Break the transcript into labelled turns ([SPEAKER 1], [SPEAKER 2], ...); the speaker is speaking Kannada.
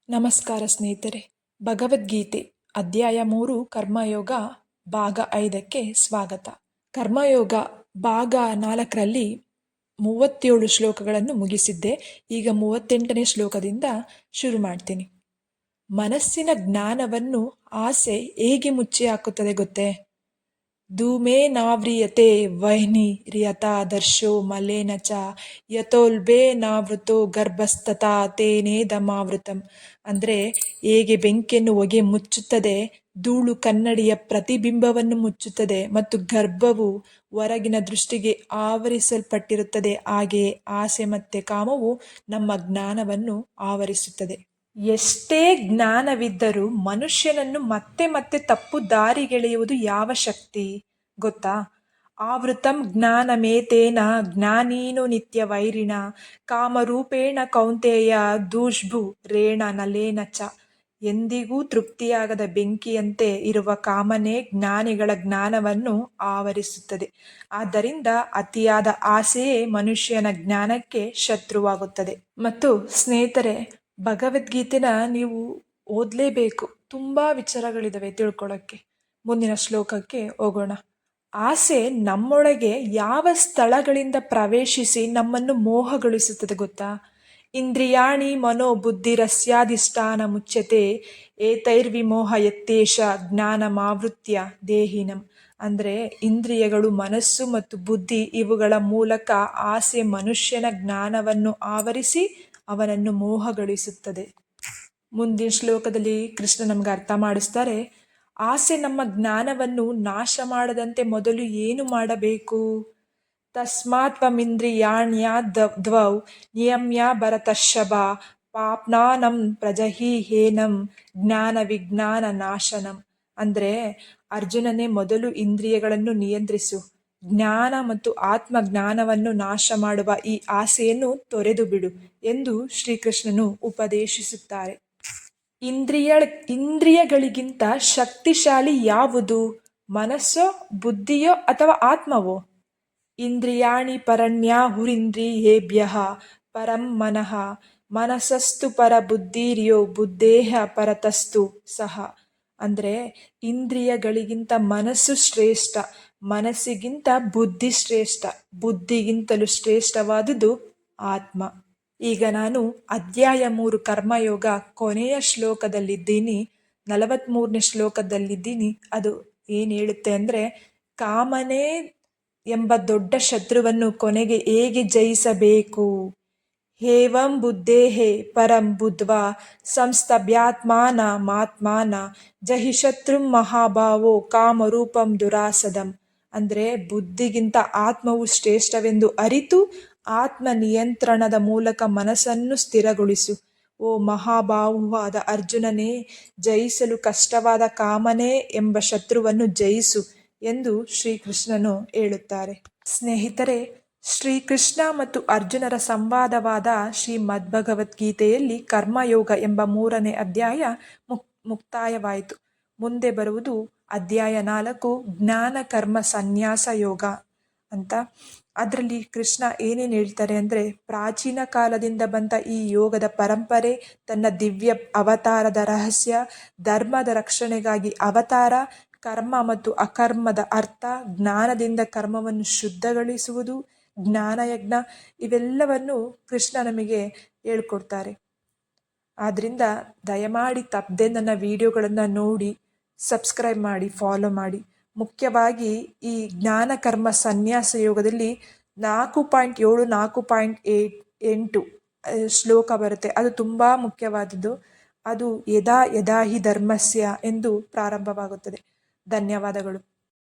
[SPEAKER 1] ನಮಸ್ಕಾರ ಸ್ನೇಹಿತರೆ. ಭಗವದ್ಗೀತೆ ಅಧ್ಯಾಯ 3 ಕರ್ಮಯೋಗ ಭಾಗ 5ಕ್ಕೆ ಸ್ವಾಗತ. ಕರ್ಮಯೋಗ ಭಾಗ 4ರಲ್ಲಿ 37 ಶ್ಲೋಕಗಳನ್ನು ಮುಗಿಸಿದ್ದೆ. ಈಗ 38ನೇ ಶ್ಲೋಕದಿಂದ ಶುರು ಮಾಡ್ತೀನಿ. ಮನಸ್ಸಿನ ಜ್ಞಾನವನ್ನು ಆಸೆ ಹೇಗೆ ಮುಚ್ಚಿ ಹಾಕುತ್ತದೆ ಗೊತ್ತೇ? ಧೂಮೇನಾವ್ರಿಯತೆ ವಹ್ನಿರ್ಯಥಾ ದರ್ಶೋ ಮಲೇನ ಚ ಯಥೋಲ್ಬೇನಾವೃತೋ ಗರ್ಭಸ್ತಥಾ ತೇನೇದಮಾವೃತಂ. ಅಂದರೆ ಹೇಗೆ ಬೆಂಕಿಯನ್ನು ಹೊಗೆ ಮುಚ್ಚುತ್ತದೆ, ಧೂಳು ಕನ್ನಡಿಯ ಪ್ರತಿಬಿಂಬವನ್ನು ಮುಚ್ಚುತ್ತದೆ ಮತ್ತು ಗರ್ಭವು ಹೊರಗಿನ ದೃಷ್ಟಿಗೆ ಆವರಿಸಲ್ಪಟ್ಟಿರುತ್ತದೆ, ಹಾಗೆಯೇ ಆಸೆ ಮತ್ತು ಕಾಮವು ನಮ್ಮ ಜ್ಞಾನವನ್ನು ಆವರಿಸುತ್ತದೆ. ಎಷ್ಟೇ ಜ್ಞಾನವಿದ್ದರೂ ಮನುಷ್ಯನನ್ನು ಮತ್ತೆ ಮತ್ತೆ ತಪ್ಪು ದಾರಿಗೆಳೆಯುವುದು ಯಾವ ಶಕ್ತಿ ಗೊತ್ತಾ? ಆವೃತಂ ಜ್ಞಾನಮೇತೇನ ಜ್ಞಾನೀನೋ ನಿತ್ಯ ವೈರಿಣ ಕಾಮರೂಪೇಣ ಕೌಂತೆಯ ದುಷ್ಭು ರೇಣ ನಲೇನ ಚ. ಎಂದಿಗೂ ತೃಪ್ತಿಯಾಗದ ಬೆಂಕಿಯಂತೆ ಇರುವ ಕಾಮನೆ ಜ್ಞಾನಿಗಳ ಜ್ಞಾನವನ್ನು ಆವರಿಸುತ್ತದೆ. ಆದ್ದರಿಂದ ಅತಿಯಾದ ಆಸೆಯೇ ಮನುಷ್ಯನ ಜ್ಞಾನಕ್ಕೆ ಶತ್ರುವಾಗುತ್ತದೆ. ಮತ್ತು ಸ್ನೇಹಿತರೆ, ಭಗವದ್ಗೀತೆನ ನೀವು ಓದಲೇಬೇಕು. ತುಂಬ ವಿಚಾರಗಳಿದ್ದಾವೆ ತಿಳ್ಕೊಳ್ಳೋಕ್ಕೆ. ಮುಂದಿನ ಶ್ಲೋಕಕ್ಕೆ ಹೋಗೋಣ. ಆಸೆ ನಮ್ಮೊಳಗೆ ಯಾವ ಸ್ಥಳಗಳಿಂದ ಪ್ರವೇಶಿಸಿ ನಮ್ಮನ್ನು ಮೋಹಗೊಳಿಸುತ್ತದೆ ಗೊತ್ತಾ? ಇಂದ್ರಿಯಾಣಿ ಮನೋಬುದ್ಧಿರಸ್ಯಾಧಿಷ್ಠಾನ ಮುಚ್ಯತೆ ಏತೈರ್ವಿಮೋಹ ಯತ್ತೇಷ ಜ್ಞಾನಮಾವೃತ್ಯ ದೇಹಿನಂ. ಅಂದರೆ ಇಂದ್ರಿಯಗಳು, ಮನಸ್ಸು ಮತ್ತು ಬುದ್ಧಿ ಇವುಗಳ ಮೂಲಕ ಆಸೆ ಮನುಷ್ಯನ ಜ್ಞಾನವನ್ನು ಆವರಿಸಿ ಅವನನ್ನು ಮೋಹಗೊಳಿಸುತ್ತದೆ. ಮುಂದಿನ ಶ್ಲೋಕದಲ್ಲಿ ಕೃಷ್ಣ ನಮ್ಗೆ ಅರ್ಥ ಮಾಡಿಸ್ತಾರೆ. ಆಸೆ ನಮ್ಮ ಜ್ಞಾನವನ್ನು ನಾಶ ಮಾಡದಂತೆ ಮೊದಲು ಏನು ಮಾಡಬೇಕು? ತಸ್ಮಾತ್ತ್ವಮಿಂದ್ರಿಯಾಣ್ಯದ್ವೌ ನಿಯಮ್ಯ ಭರತರ್ಷಭ ಪಾಪ್ನಾನಂ ಪ್ರಜಹೀಹೇನಂ ಜ್ಞಾನ ವಿಜ್ಞಾನ ನಾಶನಂ. ಅಂದರೆ ಅರ್ಜುನನೇ, ಮೊದಲು ಇಂದ್ರಿಯಗಳನ್ನು ನಿಯಂತ್ರಿಸು, ಜ್ಞಾನ ಮತ್ತು ಆತ್ಮಜ್ಞಾನವನ್ನು ನಾಶ ಮಾಡುವ ಈ ಆಸೆಯನ್ನು ತೊರೆದು ಬಿಡು ಎಂದು ಶ್ರೀಕೃಷ್ಣನು ಉಪದೇಶಿಸುತ್ತಾರೆ. ಇಂದ್ರಿಯಗಳಿಗಿಂತ ಶಕ್ತಿಶಾಲಿ ಯಾವುದು? ಮನಸ್ಸೋ, ಬುದ್ಧಿಯೋ ಅಥವಾ ಆತ್ಮವೋ? ಇಂದ್ರಿಯಾಣಿ ಪರಣ್ಯಾಹುರಿಂದ್ರಿಯೇಭ್ಯಃ ಪರಂ ಮನಃ ಮನಸಸ್ತು ಪರ ಬುದ್ಧಿರ್ಯೋ ಬುದ್ಧೇಹ ಪರತಸ್ತು ಸಹ. ಅಂದರೆ ಇಂದ್ರಿಯಗಳಿಗಿಂತ ಮನಸ್ಸು ಶ್ರೇಷ್ಠ, ಮನಸ್ಸಿಗಿಂತ ಬುದ್ಧಿ ಶ್ರೇಷ್ಠ, ಬುದ್ಧಿಗಿಂತಲೂ ಶ್ರೇಷ್ಠವಾದುದು ಆತ್ಮ. ಈಗ ನಾನು ಅಧ್ಯಾಯ 3 ಕರ್ಮಯೋಗ ಕೊನೆಯ ಶ್ಲೋಕದಲ್ಲಿದ್ದೀನಿ, 43ನೇ ಶ್ಲೋಕದಲ್ಲಿದ್ದೀನಿ. ಅದು ಏನು ಹೇಳುತ್ತೆ ಅಂದರೆ, ಕಾಮನೆ ಎಂಬ ದೊಡ್ಡ ಶತ್ರುವನ್ನು ಕೊನೆಗೆ ಹೇಗೆ ಜಯಿಸಬೇಕು? ಹೇವಂ ಬುದ್ಧೇಹೇ ಪರಂ ಬುದ್ಧ್ವಾ ಸಂಸ್ತಭ್ಯಾತ್ಮಾನ ಮಾತ್ಮಾನ ಜಹಿ ಶತ್ರುಂ ಮಹಾಭಾವೋ ಕಾಮರೂಪಂ ದುರಾಸದಂ. ಅಂದರೆ ಬುದ್ಧಿಗಿಂತ ಆತ್ಮವು ಶ್ರೇಷ್ಠವೆಂದು ಅರಿತು ಆತ್ಮ ನಿಯಂತ್ರಣದ ಮೂಲಕ ಮನಸ್ಸನ್ನು ಸ್ಥಿರಗೊಳಿಸು. ಓ ಮಹಾಬಾಹುವಾದ ಅರ್ಜುನನೇ, ಜಯಿಸಲು ಕಷ್ಟವಾದ ಕಾಮನೆ ಎಂಬ ಶತ್ರುವನ್ನು ಜಯಿಸು ಎಂದು ಶ್ರೀಕೃಷ್ಣನು ಹೇಳುತ್ತಾರೆ. ಸ್ನೇಹಿತರೆ, ಶ್ರೀಕೃಷ್ಣ ಮತ್ತು ಅರ್ಜುನರ ಸಂವಾದವಾದ ಶ್ರೀಮದ್ಭಗವದ್ಗೀತೆಯಲ್ಲಿ ಕರ್ಮಯೋಗ ಎಂಬ 3ನೇ ಅಧ್ಯಾಯ ಮುಕ್ತಾಯವಾಯಿತು. ಮುಂದೆ ಬರುವುದು ಅಧ್ಯಾಯ 4 ಜ್ಞಾನ ಕರ್ಮ ಸನ್ಯಾಸ ಯೋಗ ಅಂತ. ಅದರಲ್ಲಿ ಕೃಷ್ಣ ಏನೇನು ಹೇಳ್ತಾರೆ ಅಂದರೆ, ಪ್ರಾಚೀನ ಕಾಲದಿಂದ ಬಂದ ಈ ಯೋಗದ ಪರಂಪರೆ, ತನ್ನ ದಿವ್ಯ ಅವತಾರದ ರಹಸ್ಯ, ಧರ್ಮದ ರಕ್ಷಣೆಗಾಗಿ ಅವತಾರ, ಕರ್ಮ ಮತ್ತು ಅಕರ್ಮದ ಅರ್ಥ, ಜ್ಞಾನದಿಂದ ಕರ್ಮವನ್ನು ಶುದ್ಧಗೊಳಿಸುವುದು, ಜ್ಞಾನಯಜ್ಞ, ಇವೆಲ್ಲವನ್ನು ಕೃಷ್ಣ ನಮಗೆ ಹೇಳ್ಕೊಡ್ತಾರೆ. ಆದ್ದರಿಂದ ದಯಮಾಡಿ ತಪ್ಪದೆ ನನ್ನ ವಿಡಿಯೋಗಳನ್ನು ನೋಡಿ ಸಬ್ಸ್ಕ್ರೈಬ್ ಮಾಡಿ, ಫಾಲೋ ಮಾಡಿ. ಮುಖ್ಯವಾಗಿ ಈ ಜ್ಞಾನ ಕರ್ಮ ಸನ್ಯಾಸ ಯೋಗದಲ್ಲಿ 4.7 4.8 ಶ್ಲೋಕ ಬರುತ್ತೆ. ಅದು ತುಂಬ ಮುಖ್ಯವಾದದ್ದು. ಅದು ಯದಾ ಯದಾ ಹಿ ಧರ್ಮಸ್ಯ ಎಂದು ಪ್ರಾರಂಭವಾಗುತ್ತದೆ. ಧನ್ಯವಾದಗಳು.